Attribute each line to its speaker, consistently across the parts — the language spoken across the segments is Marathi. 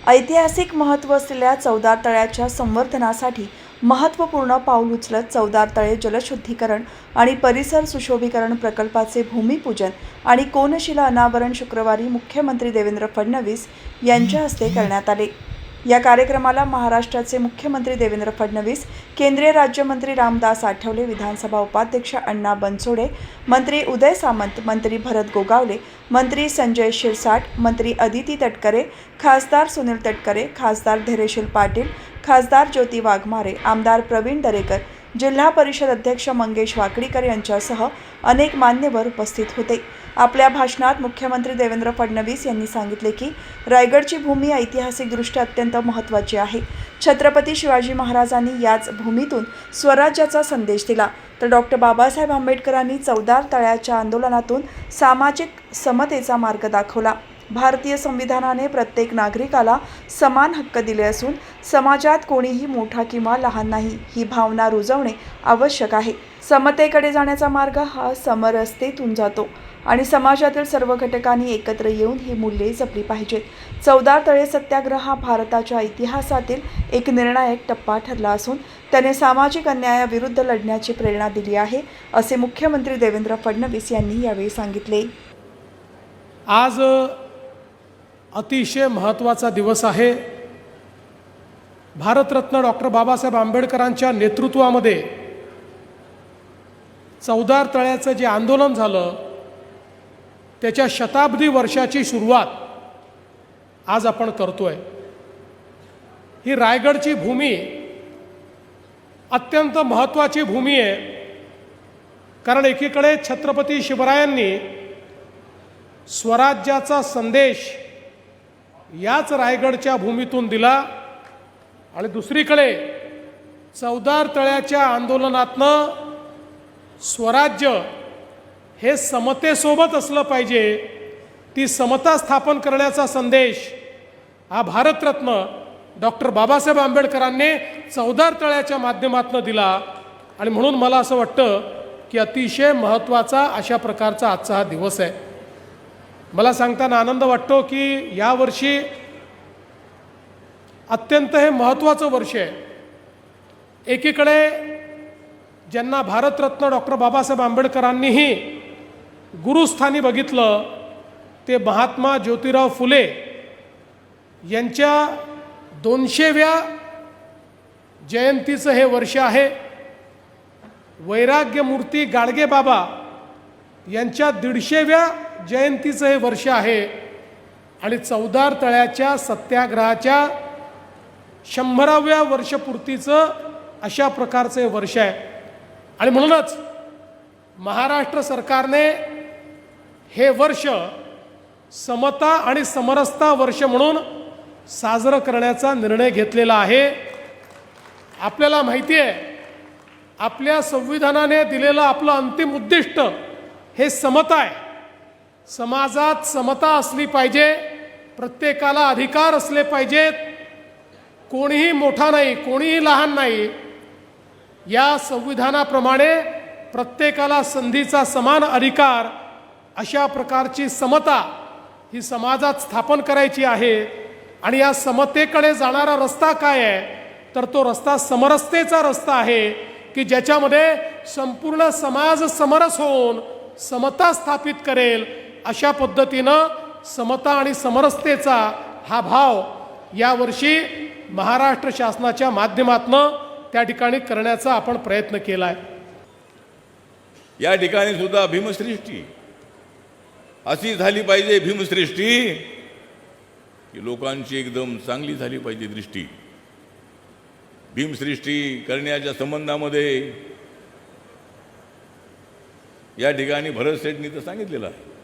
Speaker 1: ऐतिहासिक महत्त्व असलेल्या चवदार तळ्याच्या संवर्धनासाठी महत्त्वपूर्ण पाऊल उचलत चवदार तळे जलशुद्धीकरण आणि परिसर सुशोभीकरण प्रकल्पाचे भूमिपूजन आणि कोनशिला अनावरण शुक्रवारी मुख्यमंत्री देवेंद्र फडणवीस यांच्या हस्ते करण्यात आले। या कार्यक्रमाला महाराष्ट्राचे मुख्यमंत्री देवेंद्र फडणवीस, केंद्रीय राज्यमंत्री रामदास आठवले, विधानसभा उपाध्यक्ष अण्णा बनसोडे, मंत्री उदय सामंत, मंत्री भरत गोगावले, मंत्री संजय शिरसाट, मंत्री अदिती तटकरे, खासदार सुनील तटकरे, खासदार धैर्यशील पाटील, खासदार ज्योती वाघमारे, आमदार प्रवीण दरेकर, जिल्हा परिषद अध्यक्ष मंगेश वाकडीकर यांच्यासह अनेक मान्यवर उपस्थित होते। आपल्या भाषणात मुख्यमंत्री देवेंद्र फडणवीस यांनी सांगितले की रायगडची भूमी ऐतिहासिकदृष्ट्या अत्यंत महत्त्वाची आहे। छत्रपती शिवाजी महाराजांनी याच भूमीतून स्वराज्याचा संदेश दिला, तर डॉक्टर बाबासाहेब आंबेडकरांनी चवदार तळ्याच्या आंदोलनातून सामाजिक समतेचा मार्ग दाखवला। भारतीय संविधानाने प्रत्येक नागरिकाला समान हक्क दिले असून समाजात कोणीही मोठा किंवा लहान नाही ही भावना रुजवणे आवश्यक आहे। समतेकडे जाण्याचा मार्ग हा समरसतेतून जातो आणि समाजातील सर्व घटकांनी एकत्र येऊन ही मूल्ये जपली पाहिजेत। चवदार तळे सत्याग्रह हा भारताच्या इतिहासातील एक निर्णायक टप्पा ठरला असून त्याने सामाजिक अन्यायाविरुद्ध लढण्याची प्रेरणा दिली आहे, असे मुख्यमंत्री देवेंद्र फडणवीस यांनी यावेळी सांगितले।
Speaker 2: आज अतिशय महत्त्वाचा दिवस आहे। भारतरत्न डॉक्टर बाबासाहेब आंबेडकरांच्या नेतृत्वामध्ये चवदार तळ्याचं जे आंदोलन झालं त्याच्या शताब्दी वर्षाची सुरुवात आज आपण करतोय। ही रायगडची भूमी अत्यंत महत्त्वाची भूमी आहे, कारण एकीकडे छत्रपती शिवरायांनी स्वराज्याचा संदेश याच रायगडच्या भूमीतून दिला आणि दुसरीकडे चवदार तळ्याच्या आंदोलनातनं स्वराज्य हे समतेसोबत असलं पाहिजे, ती समता स्थापन करण्याचा संदेश हा भारतरत्न डॉक्टर बाबासाहेब आंबेडकरांनी चवदार तळ्याच्या माध्यमातून दिला। आणि म्हणून मला असं वाटतं की अतिशय महत्त्वाचा अशा प्रकारचा आजचा हा दिवस आहे। मला सांगताना आनंद वाटतो की यावर्षी अत्यंत हे महत्त्वाचं वर्ष आहे। एकीकडे ज्यांना भारतरत्न डॉक्टर बाबासाहेब आंबेडकरांनीही गुरुस्थानी बघितलं ते महात्मा ज्योतिराव फुले यांच्या 200व्या जयंतीचं हे वर्ष आहे। वैराग्यमूर्ती गाडगे बाबा यांच्या 150व्या जयंतीचं हे वर्ष आहे आणि चवदार तळ्याच्या सत्याग्रहाच्या 100व्या वर्षपूर्तीचं अशा प्रकारचं हे वर्ष आहे। आणि म्हणूनच महाराष्ट्र सरकारने हे वर्ष समता आणि समरसता वर्ष म्हणून साजरं करण्याचा निर्णय घेतलेला आहे। आपल्याला माहिती आहे, आपल्या संविधानाने दिलेलं आपलं अंतिम उद्दिष्ट हे समता आहे। समाजात समता असली पाहिजे, प्रत्येकाला अधिकार असले पाहिजेत, कोणीही मोठा नाही, कोणीही लहान नाही। या संविधानाप्रमाणे प्रत्येकाला संधीचा समान अधिकार, अशा प्रकारची समता ही समाजात स्थापन करायची आहे। आणि या समतेकडे जाणारा रस्ता काय आहे, तर तो रस्ता समरसतेचा रस्ता आहे की ज्याच्यामध्ये संपूर्ण समाज समरस होऊन समता स्थापित करेल। अशा पद्धतीनं समता आणि समरसतेचा हा भाव यावर्षी महाराष्ट्र शासनाच्या माध्यमातून त्या ठिकाणी करण्याचा आपण प्रयत्न केला आहे।
Speaker 3: या ठिकाणी सुद्धा भीमसृष्टी अशी झाली पाहिजे, भीमसृष्टी की लोकांची एकदम चांगली झाली पाहिजे दृष्टी। भीमसृष्टी करण्याच्या संबंधामध्ये या ठिकाणी भरत सेठनी तर सांगितलेलं आहे,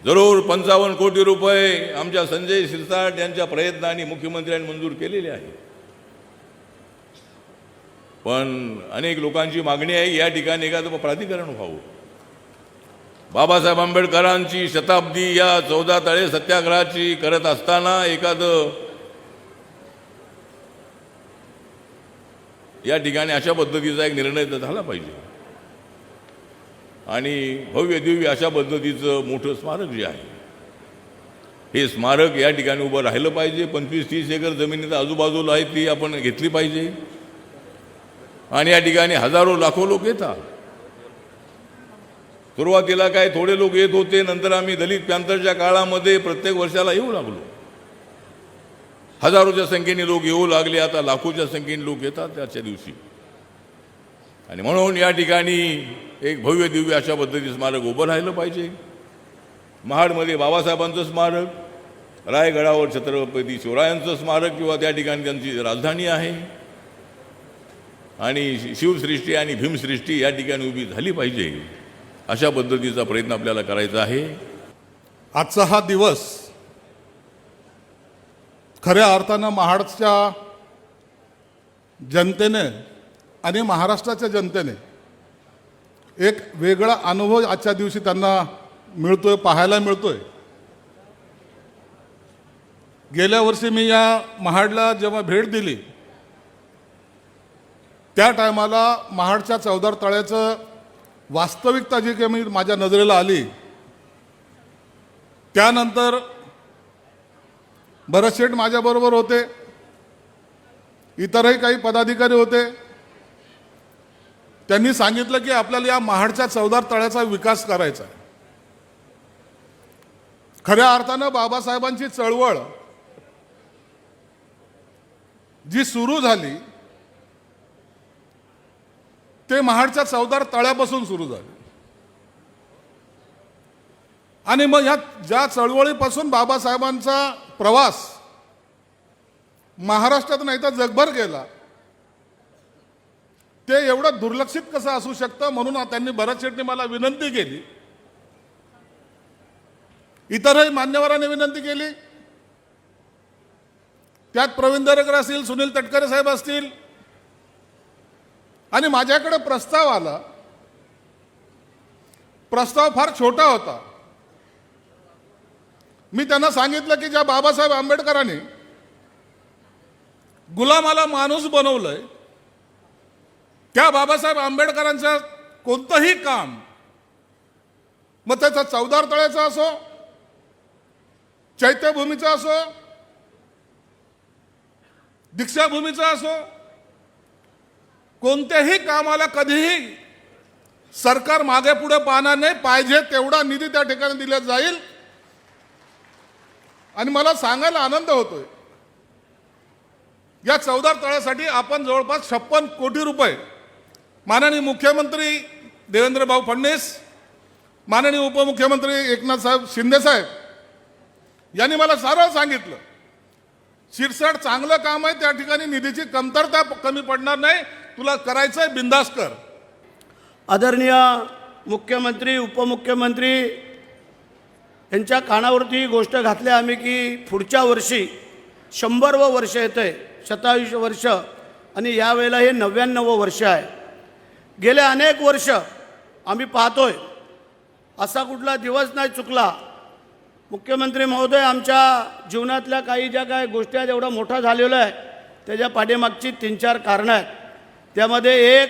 Speaker 3: जरूर 55 कोटी रुपये आमच्या संजय शिरसाट यांच्या प्रयत्नाने मुख्यमंत्र्यांनी मंजूर केलेले आहे। पण अनेक लोकांची मागणी आहे या ठिकाणी एखादं प्राधिकरण व्हावं। बाबासाहेब आंबेडकरांची शताब्दी या चवदार तळे सत्याग्रहाची करत असताना एखादं या ठिकाणी अशा पद्धतीचा एक निर्णय झाला पाहिजे आणि भव्य दिव्य अशा पद्धतीचं मोठं स्मारक जे आहे हे स्मारक या ठिकाणी उभं राहिलं पाहिजे. 25-30 एकर जमिनी आजूबाजूला आहे ती आपण घेतली पाहिजे. आणि या ठिकाणी हजारो लाखो लोक येतात. सुरुवातीला काय थोडे लोक येत होते, नंतर आम्ही दलित पॅंथरच्या काळामध्ये प्रत्येक वर्षाला येऊ लागलो. हजारोच्या संख्येने लोक येऊ लागले. आता लाखोच्या संख्येने लोक येतात त्याच्या दिवशी. आणि म्हणून या ठिकाणी एक भव्य दिव्य अशा पद्धतीचं स्मारक उभं राहिलं पाहिजे. महाडमध्ये बाबासाहेबांचं स्मारक, रायगडावर छत्रपती शिवरायांचं स्मारक किंवा त्या ठिकाणी त्यांची राजधानी आहे. आणि शिवसृष्टी आणि भीमसृष्टी या ठिकाणी उभी झाली पाहिजे. अशा पद्धतीचा प्रयत्न आपल्याला करायचा आहे.
Speaker 4: आजचा हा दिवस खऱ्या अर्थानं महाडच्या जनतेने आणि महाराष्ट्राच्या जनतेने एक वेगळा अनुभव आजच्या दिवशी त्यांना मिळतोय, पाहायला मिळतोय. गेल्या वर्षी मी या महाडला जेव्हा भेट दिली त्या टायमाला महाडच्या चौदार तळ्याचं वास्तविकता जी काही मी माझ्या नजरेला आली, त्यानंतर भरत शेठ माझ्याबरोबर होते, इतरही काही पदाधिकारी होते. त्यांनी सांगितलं की आपल्याला या महाडच्या चौदार तळ्याचा विकास करायचा आहे. खऱ्या अर्थानं बाबासाहेबांची चळवळ जी सुरू झाली ते महाडच्या चौदार तळ्यापासून सुरू झाले. आणि मग ह्या ज्या चळवळीपासून बाबासाहेबांचा प्रवास महाराष्ट्रात नाही तर जगभर गेला, ते एवढं दुर्लक्षित कसं असू शकतं. म्हणून त्यांनी भरत शेठने मला विनंती केली, इतरही मान्यवरांनी विनंती केली. त्यात प्रवीण दरेकर असतील, सुनील तटकरे साहेब असतील. आणि माझ्याकडे प्रस्ताव आला. प्रस्ताव फार छोटा होता. मी त्यांना सांगितलं की ज्या बाबासाहेब आंबेडकरांनी गुलामाला माणूस बनवलंय, त्या बाबासाहेब आंबेडकरांचं कोणतंही काम, मग त्याचा चौदार तळ्याचा असो, चैत्यभूमीचा असो, दीक्षाभूमीचा असो, कोणत्याही कामाला कधीही सरकार मागे पुढे पाहणार नाही. पाहिजे तेवढा निधी त्या ठिकाणी दिला जाईल. आणि मला सांगायला आनंद होतोय, या चौदार तळ्यासाठी आपण जवळपास 56 कोटी रुपये माननीय मुख्यमंत्री देवेंद्र भाऊ फडणवीस, माननीय उपमुख्यमंत्री एकनाथ साहेब शिंदे साहेब यांनी मला सरळ सांगितलं, शिरसाट चांगलं काम आहे, त्या ठिकाणी निधीची कमतरता कमी पडणार नाही, तुला करायचंय बिंदास कर.
Speaker 5: आदरणीय मुख्यमंत्री, उपमुख्यमंत्री यांच्या कानावरती ही गोष्ट घातली आम्ही की पुढच्या वर्षी 100वे वर्ष येतंय, 27 वर्ष, आणि यावेळेला हे 99वं वर्ष आहे. गेले अनेक वर्ष आम्ही पाहतोय, असा कुठला दिवस नाही चुकला. मुख्यमंत्री महोदय, आमच्या जीवनातल्या काही ज्या काय गोष्टी आहेत, एवढा मोठा झालेला आहे, त्याच्या पाठीमागची 3-4 कारणं आहेत. त्यामध्ये एक,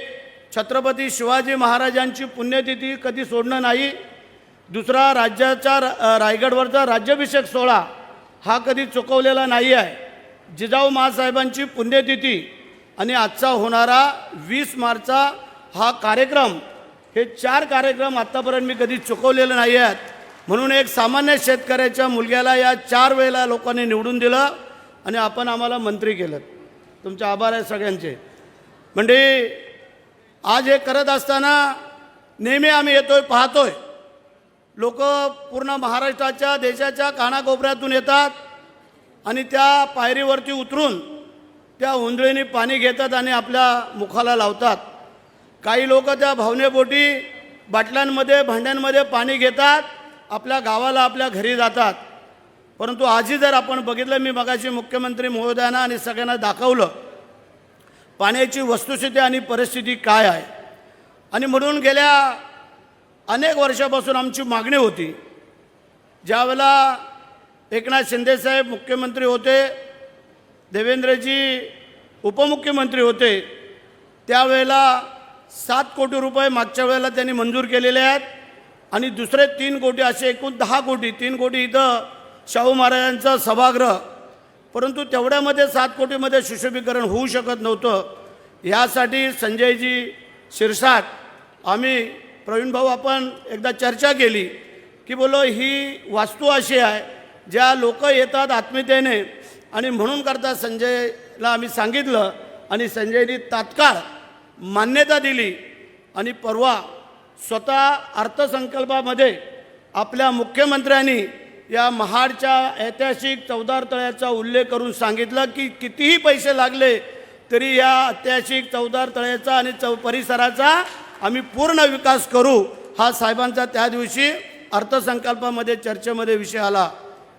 Speaker 5: छत्रपती शिवाजी महाराजांची पुण्यतिथी कधी सोडणं नाही. दुसरा, राज्याचा रायगडवरचा राज्याभिषेक सोहळा हा कधी चुकवलेला नाही आहे. जिजाऊ माँसाहेबांची पुण्यतिथी आणि आजचा होणारा 20 मार्चचा हा कार्यक्रम, हे 4 कार्यक्रम आत्तापर्यंत मी कधी चुकवलेले नाही आहेत. म्हणून एक सामान्य शेतकऱ्याच्या मुलग्याला या 4 वेळेला लोकांनी निवडून दिलं आणि आपण आम्हाला मंत्री केलं. तुमचे आभार आहे सगळ्यांचे. म्हणजे आज हे करत असताना नेहमी आम्ही येतोय, पाहतोय, लोक पूर्ण महाराष्ट्राच्या, देशाच्या कानाकोपऱ्यातून येतात आणि त्या पायरीवरती उतरून त्या उंजळीने पाणी घेतात आणि आपल्या मुखाला लावतात. काही लोक त्या भावनेपोटी बाटल्यांमध्ये, भांड्यांमध्ये पाणी घेतात, आपल्या गावाला, आपल्या घरी जातात. परंतु आजही जर आपण बघितलं, मी मगाशी मुख्यमंत्री महोदयांना आणि सगळ्यांना दाखवलं पाण्याची वस्तुस्थिती आणि परिस्थिती काय आहे. आणि म्हणून गेल्या अनेक वर्षापासून आमची मागणी होती, ज्यावेळेला एकनाथ शिंदेसाहेब मुख्यमंत्री होते, देवेंद्रजी उपमुख्यमंत्री होते, त्यावेळेला 7 कोटी रुपये मागच्या वेळेला त्यांनी मंजूर केलेले आहेत. आणि दुसरे 3 कोटी, असे एकूण 10 कोटी, 3 कोटी इथं शाहू महाराजांचं सभागृह, परंतु तेवढ्यामध्ये 7 कोटीमध्ये सुशोभीकरण होऊ शकत नव्हतं. यासाठी संजयजी शिरसाट, आम्ही प्रवीण भाऊ आपण एकदा चर्चा केली की बोलो ही वास्तू अशी आहे ज्या लोक येतात आत्मीयतेने, आणि म्हणून करता संजयला आम्ही सांगितलं आणि संजयनी तात्काळ मान्यता दिली. आणि परवा स्वतः अर्थसंकल्पामध्ये आपल्या मुख्यमंत्र्यांनी या महाडच्या ऐतिहासिक चौदार तळ्याचा उल्लेख करून सांगितलं की कितीही पैसे लागले तरी या ऐतिहासिक चौदार तळ्याचा आणि परिसराचा आम्ही पूर्ण विकास करू. हा साहेबांचा त्या दिवशी अर्थसंकल्पामध्ये चर्चेमध्ये विषय आला.